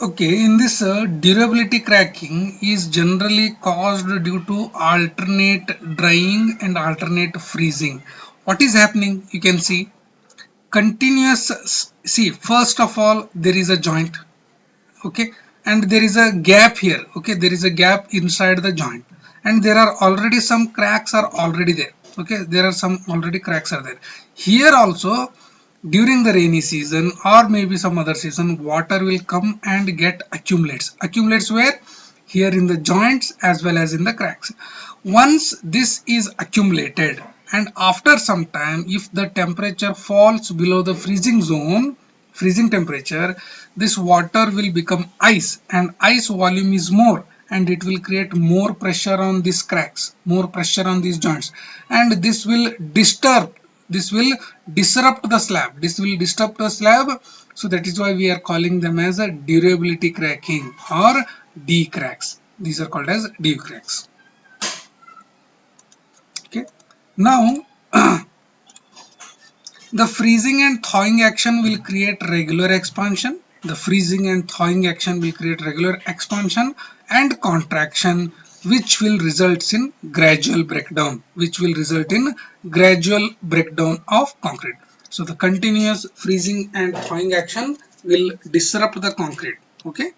Okay, in this durability cracking is generally caused due to alternate drying and alternate freezing. What is happening? You can see continuous. See, first of all, there is a joint, okay, and there is a gap here. Okay, there is a gap inside the joint, and there are already some cracks are already there. Okay, there are some already cracks are there. Here also, during the rainy season or maybe some other season, water will come and get accumulates where? Here in the joints as well as in the cracks. Once this is accumulated, and after some time, if the temperature falls below the freezing zone, freezing temperature, this water will become ice, and ice volume is more, and it will create more pressure on these cracks, more pressure on these joints, and this will disrupt the slab. This will disrupt the slab. So that is why we are calling them as a durability cracking or D cracks. These are called as D cracks. Okay. Now the freezing and thawing action will create regular expansion. The freezing and thawing action will create regular expansion and contraction, which will result in gradual breakdown, of concrete. So the continuous freezing and thawing action will disrupt the concrete. Okay.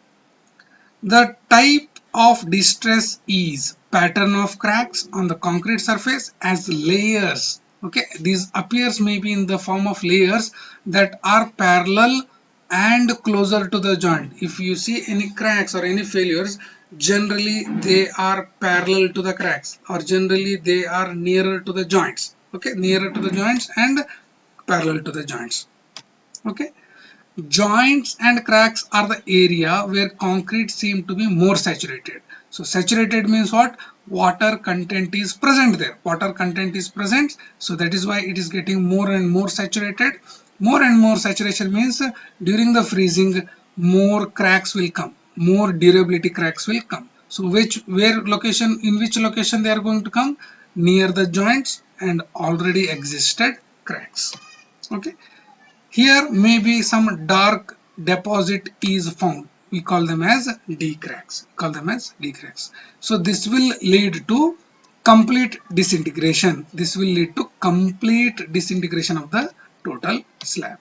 The type of distress is pattern of cracks on the concrete surface as layers. Okay, these appears maybe in the form of layers that are parallel and closer to the joint. If you see any cracks or any failures, generally they are parallel to the cracks, or generally they are nearer to the joints. Okay, nearer to the joints and parallel to the joints. Okay. Joints and cracks are the area where concrete seem to be more saturated. So saturated means what? Water content is present there. Water content is present. So that is why it is getting more and more saturated. More and more saturation means during the freezing, more cracks will come. More durability cracks will come. So in which location they are going to come? Near the joints and already existed cracks. Okay. Here maybe some dark deposit is found. We call them as D cracks. So this will lead to complete disintegration. This will lead to complete disintegration of the total slab.